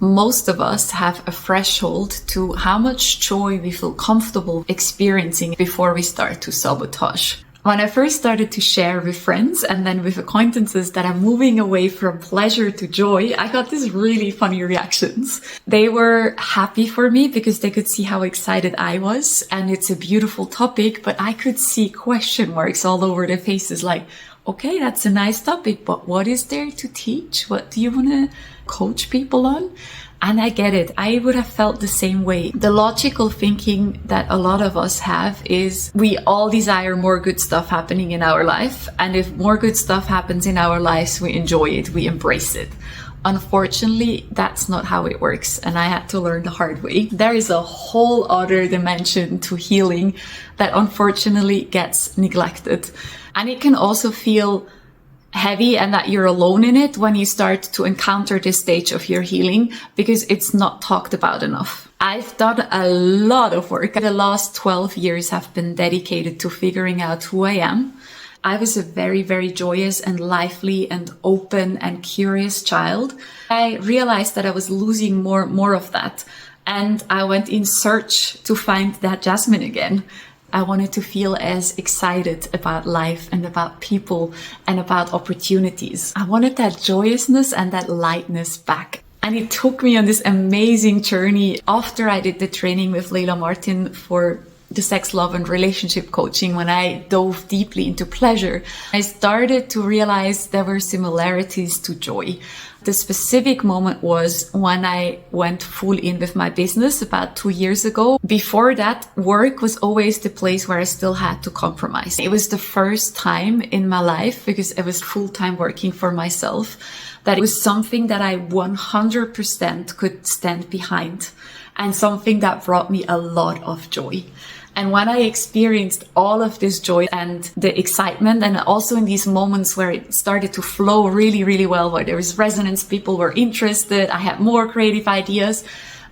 Most of us have a threshold to how much joy we feel comfortable experiencing before we start to sabotage. When I first started to share with friends and then with acquaintances that I'm moving away from pleasure to joy, I got these really funny reactions. They were happy for me because they could see how excited I was, and it's a beautiful topic, but I could see question marks all over their faces like, okay, that's a nice topic, but what is there to teach? What do you want to coach people on? And I get it. I would have felt the same way. The logical thinking that a lot of us have is we all desire more good stuff happening in our life. And if more good stuff happens in our lives, we enjoy it, we embrace it. Unfortunately, that's not how it works. And I had to learn the hard way. There is a whole other dimension to healing that unfortunately gets neglected. And it can also feel heavy and that you're alone in it when you start to encounter this stage of your healing because it's not talked about enough. I've done a lot of work. The last 12 years have been dedicated to figuring out who I am. I was a very, very joyous and lively and open and curious child. I realized that I was losing more of that. And I went in search to find that Jasmine again. I wanted to feel as excited about life and about people and about opportunities. I wanted that joyousness and that lightness back. And it took me on this amazing journey after I did the training with Leila Martin for the sex, love and relationship coaching. When I dove deeply into pleasure, I started to realize there were similarities to joy. The specific moment was when I went full in with my business about 2 years ago. Before that, work was always the place where I still had to compromise. It was the first time in my life, because I was full-time working for myself, that it was something that I 100% could stand behind and something that brought me a lot of joy. And when I experienced all of this joy and the excitement, and also in these moments where it started to flow really, really well, where there was resonance, people were interested, I had more creative ideas,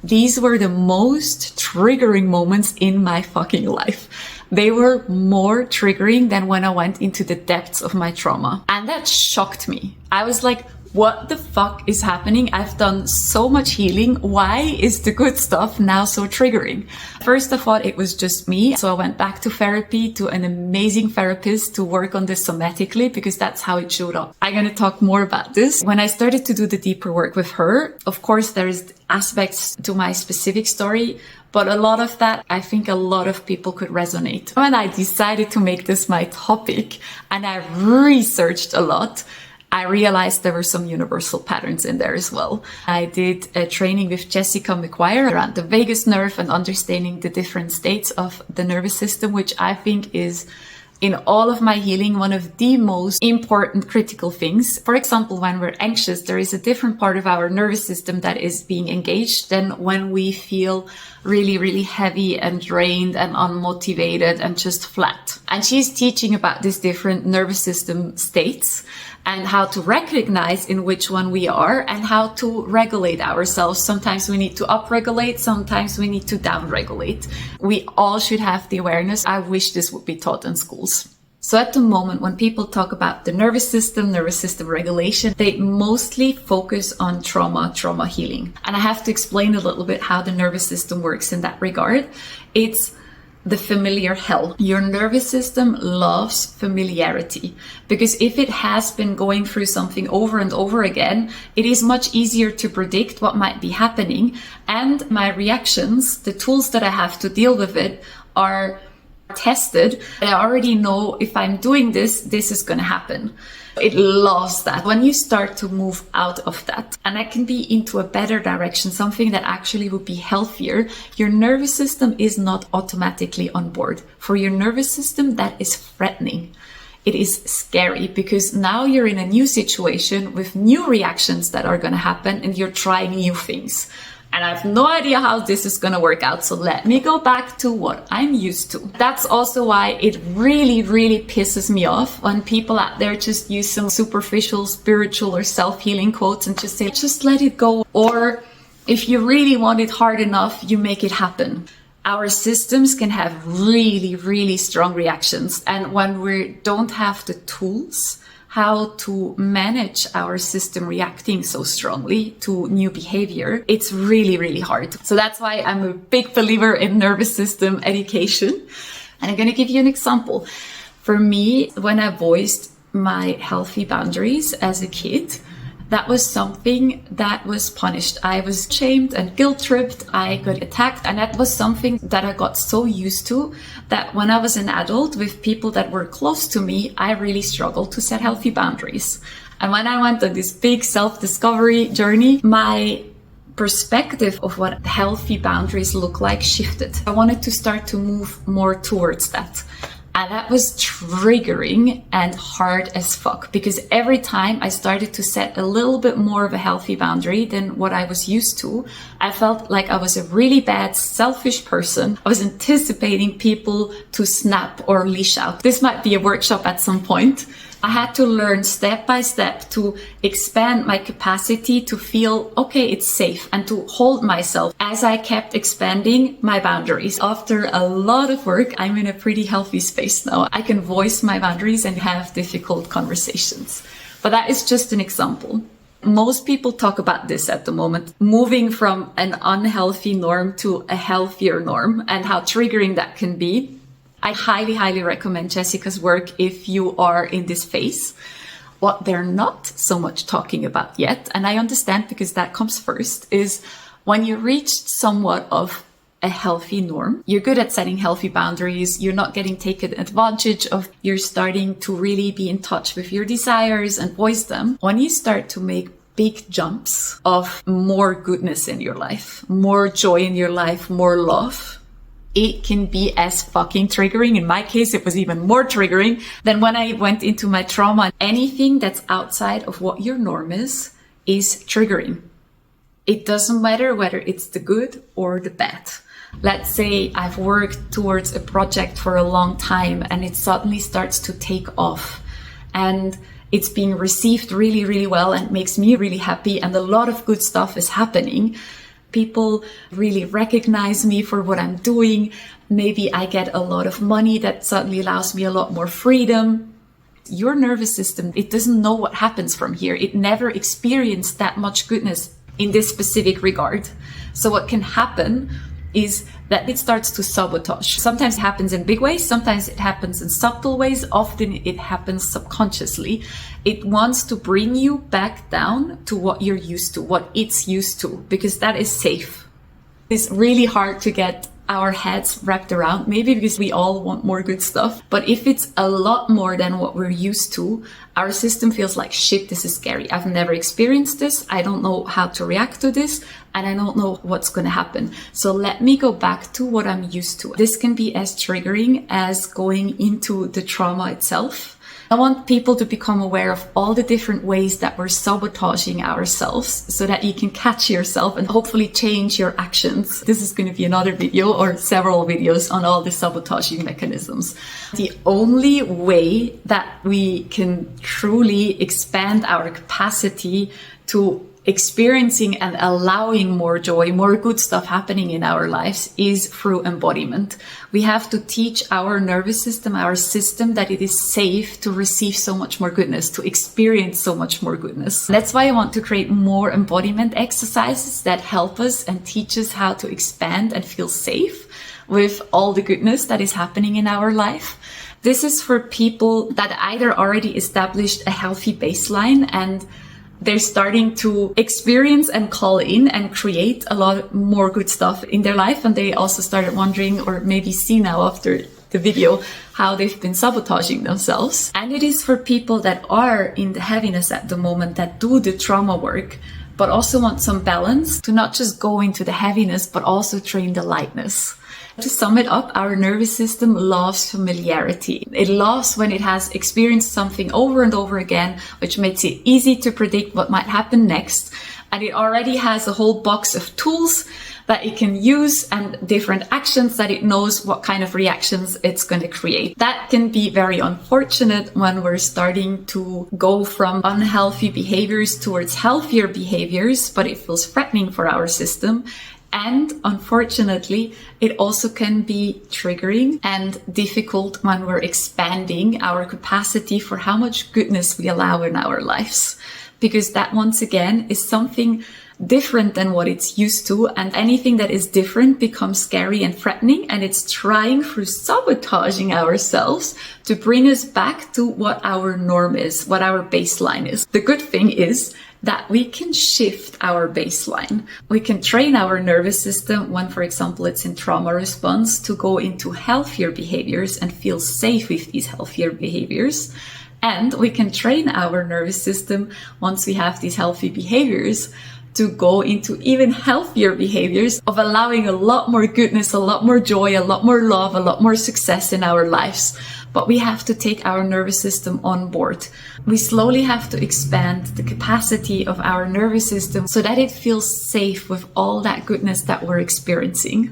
these were the most triggering moments in my fucking life. They were more triggering than when I went into the depths of my trauma. And that shocked me. I was like, what the fuck is happening? I've done so much healing. Why is the good stuff now so triggering? First, I thought it was just me. So I went back to therapy, to an amazing therapist to work on this somatically, because that's how it showed up. I'm going to talk more about this. When I started to do the deeper work with her, of course, there's aspects to my specific story, but a lot of that, I think a lot of people could resonate. When I decided to make this my topic and I researched a lot, I realized there were some universal patterns in there as well. I did a training with Jessica Maguire around the vagus nerve and understanding the different states of the nervous system, which I think is, in all of my healing, one of the most important critical things. For example, when we're anxious, there is a different part of our nervous system that is being engaged than when we feel really, really heavy and drained and unmotivated and just flat. And she's teaching about these different nervous system states and how to recognize in which one we are and how to regulate ourselves. Sometimes we need to upregulate, sometimes we need to downregulate. We all should have the awareness. I wish this would be taught in schools. So at the moment, when people talk about the nervous system regulation, they mostly focus on trauma healing. And I have to explain a little bit how the nervous system works in that regard. It's the familiar hell. Your nervous system loves familiarity because if it has been going through something over and over again, it is much easier to predict what might be happening. And my reactions, the tools that I have to deal with it, are tested. I already know if I'm doing this, this is going to happen. It loves that. When you start to move out of that, and I can be into a better direction, something that actually would be healthier, your nervous system is not automatically on board. For your nervous system, that is threatening. It is scary because now you're in a new situation with new reactions that are going to happen and you're trying new things. And I have no idea how this is going to work out. So let me go back to what I'm used to. That's also why it really, really pisses me off when people out there just use some superficial, spiritual or self-healing quotes and just say, just let it go. Or if you really want it hard enough, you make it happen. Our systems can have really, really strong reactions. And when we don't have the tools how to manage our system reacting so strongly to new behavior, it's really, really hard. So that's why I'm a big believer in nervous system education. And I'm going to give you an example. For me, when I voiced my healthy boundaries as a kid, that was something that was punished. I was shamed and guilt-tripped. I got attacked. And that was something that I got so used to that when I was an adult with people that were close to me, I really struggled to set healthy boundaries. And when I went on this big self-discovery journey, my perspective of what healthy boundaries look like shifted. I wanted to start to move more towards that. And that was triggering and hard as fuck, because every time I started to set a little bit more of a healthy boundary than what I was used to, I felt like I was a really bad, selfish person. I was anticipating people to snap or leash out. This might be a workshop at some point. I had to learn step by step to expand my capacity to feel, okay, it's safe, and to hold myself as I kept expanding my boundaries. After a lot of work, I'm in a pretty healthy space now. I can voice my boundaries and have difficult conversations. But that is just an example. Most people talk about this at the moment, moving from an unhealthy norm to a healthier norm and how triggering that can be. I highly, highly recommend Jessica's work if you are in this phase. What they're not so much talking about yet, and I understand because that comes first, is when you reach somewhat of a healthy norm, you're good at setting healthy boundaries, you're not getting taken advantage of, you're starting to really be in touch with your desires and voice them. When you start to make big jumps of more goodness in your life, more joy in your life, more love, it can be as fucking triggering. In my case, it was even more triggering than when I went into my trauma. Anything that's outside of what your norm is triggering. It doesn't matter whether it's the good or the bad. Let's say I've worked towards a project for a long time and it suddenly starts to take off and it's being received really, really well and makes me really happy and a lot of good stuff is happening. People really recognize me for what I'm doing. Maybe I get a lot of money that suddenly allows me a lot more freedom. Your nervous system, it doesn't know what happens from here. It never experienced that much goodness in this specific regard. So what can happen is that it starts to sabotage. Sometimes it happens in big ways, sometimes it happens in subtle ways, often it happens subconsciously. It wants to bring you back down to what you're used to, what it's used to, because that is safe. It's really hard to get our heads wrapped around, maybe because we all want more good stuff. But if it's a lot more than what we're used to, our system feels like, shit, this is scary. I've never experienced this. I don't know how to react to this. And I don't know what's going to happen. So let me go back to what I'm used to. This can be as triggering as going into the trauma itself. I want people to become aware of all the different ways that we're sabotaging ourselves so that you can catch yourself and hopefully change your actions. This is going to be another video or several videos on all the sabotaging mechanisms. The only way that we can truly expand our capacity to experiencing and allowing more joy, more good stuff happening in our lives is through embodiment. We have to teach our nervous system, our system, that it is safe to receive so much more goodness, to experience so much more goodness. That's why I want to create more embodiment exercises that help us and teach us how to expand and feel safe with all the goodness that is happening in our life. This is for people that either already established a healthy baseline and they're starting to experience and call in and create a lot more good stuff in their life. And they also started wondering, or maybe see now after the video, how they've been sabotaging themselves. And it is for people that are in the heaviness at the moment, that do the trauma work, but also want some balance to not just go into the heaviness, but also train the lightness. To sum it up, our nervous system loves familiarity. It loves when it has experienced something over and over again, which makes it easy to predict what might happen next. And it already has a whole box of tools that it can use and different actions that it knows what kind of reactions it's going to create. That can be very unfortunate when we're starting to go from unhealthy behaviors towards healthier behaviors, but it feels threatening for our system. And unfortunately, it also can be triggering and difficult when we're expanding our capacity for how much goodness we allow in our lives. Because that, once again, is something different than what it's used to, and anything that is different becomes scary and threatening, and it's trying through sabotaging ourselves to bring us back to what our norm is, what our baseline is. The good thing is that we can shift our baseline. We can train our nervous system when, for example, it's in trauma response, to go into healthier behaviors and feel safe with these healthier behaviors. And we can train our nervous system, once we have these healthy behaviors, to go into even healthier behaviors of allowing a lot more goodness, a lot more joy, a lot more love, a lot more success in our lives. But we have to take our nervous system on board. We slowly have to expand the capacity of our nervous system so that it feels safe with all that goodness that we're experiencing.